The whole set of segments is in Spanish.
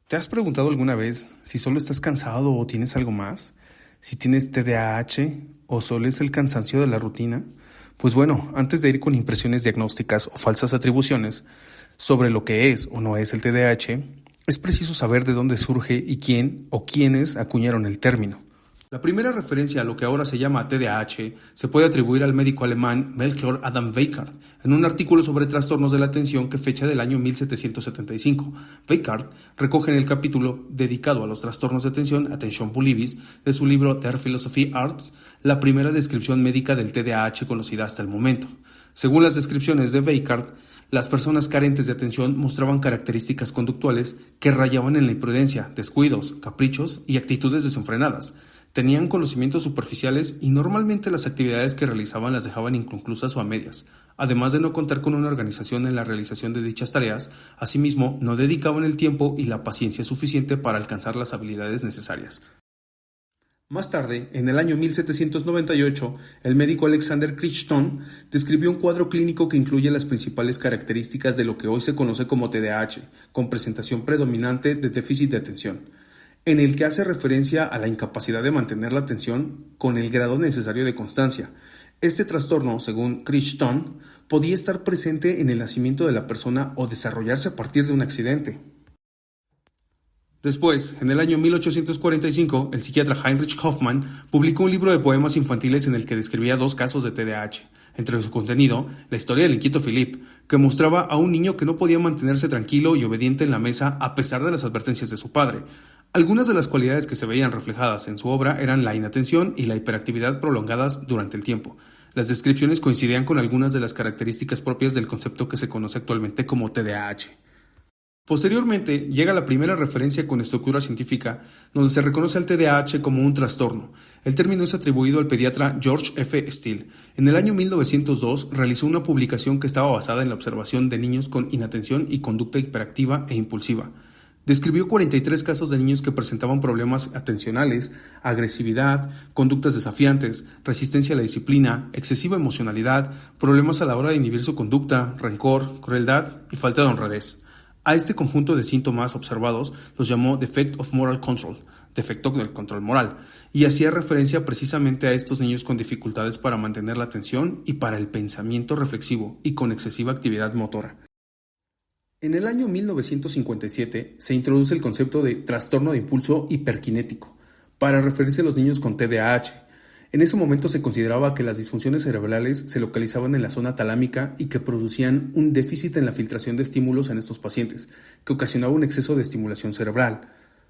¿Te has preguntado alguna vez si solo estás cansado o tienes algo más? ¿Si tienes TDAH o solo es el cansancio de la rutina? Pues bueno, antes de ir con impresiones diagnósticas o falsas atribuciones sobre lo que es o no es el TDAH, es preciso saber de dónde surge y quién o quiénes acuñaron el término. La primera referencia a lo que ahora se llama TDAH se puede atribuir al médico alemán Melchior Adam Weikart en un artículo sobre trastornos de la atención que fecha del año 1775. Weikart recoge en el capítulo dedicado a los trastornos de atención, Attention Bullivis, de su libro Der Philosophie Arts, la primera descripción médica del TDAH conocida hasta el momento. Según las descripciones de Weikart, las personas carentes de atención mostraban características conductuales que rayaban en la imprudencia, descuidos, caprichos y actitudes desenfrenadas. Tenían conocimientos superficiales y normalmente las actividades que realizaban las dejaban inconclusas o a medias. Además de no contar con una organización en la realización de dichas tareas, asimismo no dedicaban el tiempo y la paciencia suficiente para alcanzar las habilidades necesarias. Más tarde, en el año 1798, el médico Alexander Crichton describió un cuadro clínico que incluye las principales características de lo que hoy se conoce como TDAH, con presentación predominante de déficit de atención, en el que hace referencia a la incapacidad de mantener la atención con el grado necesario de constancia. Este trastorno, según Crichton, podía estar presente en el nacimiento de la persona o desarrollarse a partir de un accidente. Después, en el año 1845, el psiquiatra Heinrich Hoffmann publicó un libro de poemas infantiles en el que describía dos casos de TDAH. Entre su contenido, la historia del inquieto Philippe, que mostraba a un niño que no podía mantenerse tranquilo y obediente en la mesa a pesar de las advertencias de su padre. Algunas de las cualidades que se veían reflejadas en su obra eran la inatención y la hiperactividad prolongadas durante el tiempo. Las descripciones coincidían con algunas de las características propias del concepto que se conoce actualmente como TDAH. Posteriormente, llega la primera referencia con estructura científica, donde se reconoce al TDAH como un trastorno. El término es atribuido al pediatra George F. Steele. En el año 1902 realizó una publicación que estaba basada en la observación de niños con inatención y conducta hiperactiva e impulsiva. Describió 43 casos de niños que presentaban problemas atencionales, agresividad, conductas desafiantes, resistencia a la disciplina, excesiva emocionalidad, problemas a la hora de inhibir su conducta, rencor, crueldad y falta de honradez. A este conjunto de síntomas observados los llamó Defect of Moral Control, defecto del control moral, y hacía referencia precisamente a estos niños con dificultades para mantener la atención y para el pensamiento reflexivo y con excesiva actividad motora. En el año 1957 se introduce el concepto de trastorno de impulso hiperkinético para referirse a los niños con TDAH. En ese momento se consideraba que las disfunciones cerebrales se localizaban en la zona talámica y que producían un déficit en la filtración de estímulos en estos pacientes, que ocasionaba un exceso de estimulación cerebral.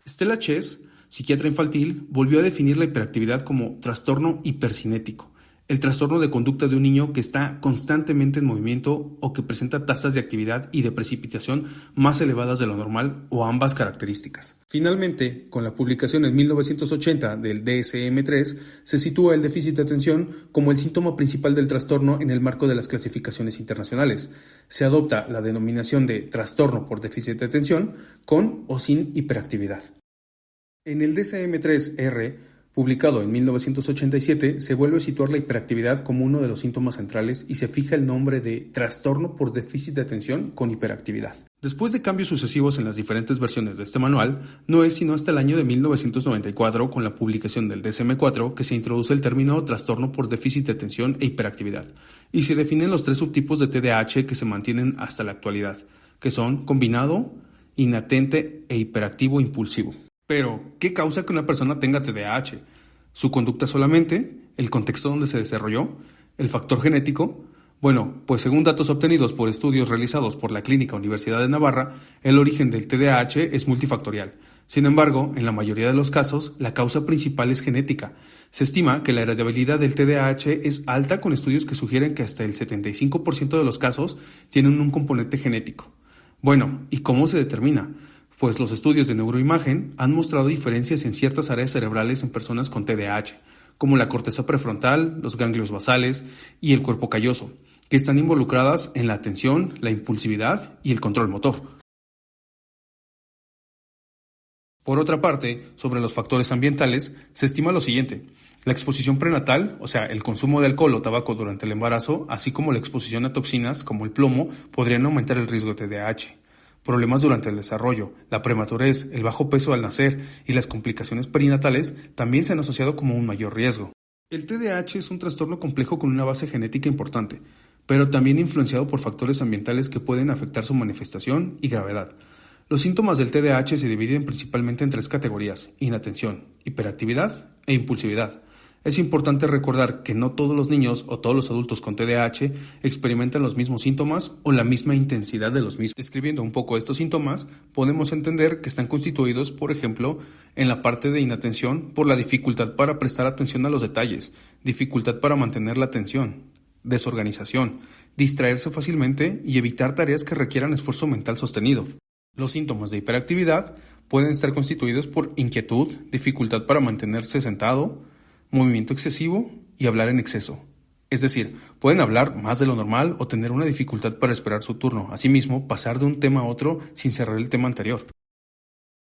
Stella Chess, psiquiatra infantil, volvió a definir la hiperactividad como trastorno hipercinético, el trastorno de conducta de un niño que está constantemente en movimiento o que presenta tasas de actividad y de precipitación más elevadas de lo normal o ambas características. Finalmente, con la publicación en 1980 del DSM-3, se sitúa el déficit de atención como el síntoma principal del trastorno en el marco de las clasificaciones internacionales. Se adopta la denominación de trastorno por déficit de atención con o sin hiperactividad. En el DSM-3-R, publicado en 1987, se vuelve a situar la hiperactividad como uno de los síntomas centrales y se fija el nombre de trastorno por déficit de atención con hiperactividad. Después de cambios sucesivos en las diferentes versiones de este manual, no es sino hasta el año de 1994, con la publicación del DSM-4, que se introduce el término trastorno por déficit de atención e hiperactividad, y se definen los tres subtipos de TDAH que se mantienen hasta la actualidad, que son combinado, inatente e hiperactivo impulsivo. Pero, ¿qué causa que una persona tenga TDAH? ¿Su conducta solamente? ¿El contexto donde se desarrolló? ¿El factor genético? Bueno, pues según datos obtenidos por estudios realizados por la Clínica Universidad de Navarra, el origen del TDAH es multifactorial. Sin embargo, en la mayoría de los casos, la causa principal es genética. Se estima que la heredabilidad del TDAH es alta, con estudios que sugieren que hasta el 75% de los casos tienen un componente genético. Bueno, ¿y cómo se determina? Pues los estudios de neuroimagen han mostrado diferencias en ciertas áreas cerebrales en personas con TDAH, como la corteza prefrontal, los ganglios basales y el cuerpo calloso, que están involucradas en la atención, la impulsividad y el control motor. Por otra parte, sobre los factores ambientales, se estima lo siguiente: la exposición prenatal, o sea, el consumo de alcohol o tabaco durante el embarazo, así como la exposición a toxinas como el plomo, podrían aumentar el riesgo de TDAH. Problemas durante el desarrollo, la prematurez, el bajo peso al nacer y las complicaciones perinatales también se han asociado como un mayor riesgo. El TDAH es un trastorno complejo con una base genética importante, pero también influenciado por factores ambientales que pueden afectar su manifestación y gravedad. Los síntomas del TDAH se dividen principalmente en 3 categorías: inatención, hiperactividad e impulsividad. Es importante recordar que no todos los niños o todos los adultos con TDAH experimentan los mismos síntomas o la misma intensidad de los mismos. Describiendo un poco estos síntomas, podemos entender que están constituidos, por ejemplo, en la parte de inatención por la dificultad para prestar atención a los detalles, dificultad para mantener la atención, desorganización, distraerse fácilmente y evitar tareas que requieran esfuerzo mental sostenido. Los síntomas de hiperactividad pueden estar constituidos por inquietud, dificultad para mantenerse sentado, movimiento excesivo y hablar en exceso. Es decir, pueden hablar más de lo normal o tener una dificultad para esperar su turno. Asimismo, pasar de un tema a otro sin cerrar el tema anterior.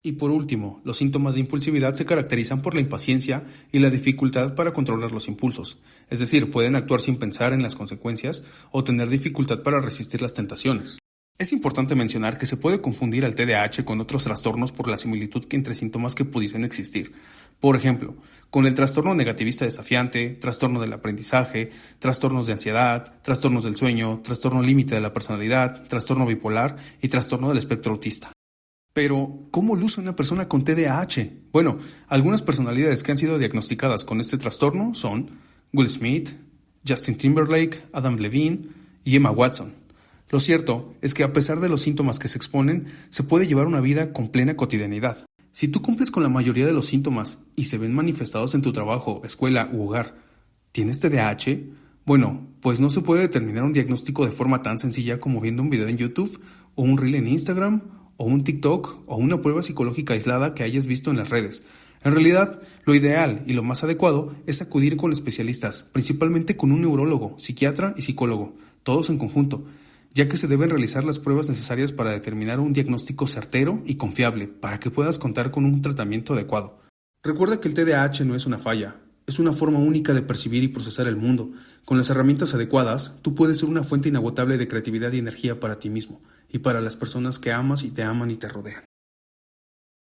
Y por último, los síntomas de impulsividad se caracterizan por la impaciencia y la dificultad para controlar los impulsos. Es decir, pueden actuar sin pensar en las consecuencias o tener dificultad para resistir las tentaciones. Es importante mencionar que se puede confundir al TDAH con otros trastornos por la similitud entre síntomas que pudiesen existir. Por ejemplo, con el trastorno negativista desafiante, trastorno del aprendizaje, trastornos de ansiedad, trastornos del sueño, trastorno límite de la personalidad, trastorno bipolar y trastorno del espectro autista. Pero, ¿cómo luce una persona con TDAH? Bueno, algunas personalidades que han sido diagnosticadas con este trastorno son Will Smith, Justin Timberlake, Adam Levine y Emma Watson. Lo cierto es que a pesar de los síntomas que se exponen, se puede llevar una vida con plena cotidianidad. Si tú cumples con la mayoría de los síntomas y se ven manifestados en tu trabajo, escuela u hogar, ¿tienes TDAH? Bueno, pues no se puede determinar un diagnóstico de forma tan sencilla como viendo un video en YouTube, o un reel en Instagram, o un TikTok, o una prueba psicológica aislada que hayas visto en las redes. En realidad, lo ideal y lo más adecuado es acudir con especialistas, principalmente con un neurólogo, psiquiatra y psicólogo, todos en conjunto, ya que se deben realizar las pruebas necesarias para determinar un diagnóstico certero y confiable para que puedas contar con un tratamiento adecuado. Recuerda que el TDAH no es una falla, es una forma única de percibir y procesar el mundo. Con las herramientas adecuadas, tú puedes ser una fuente inagotable de creatividad y energía para ti mismo y para las personas que amas y te aman y te rodean.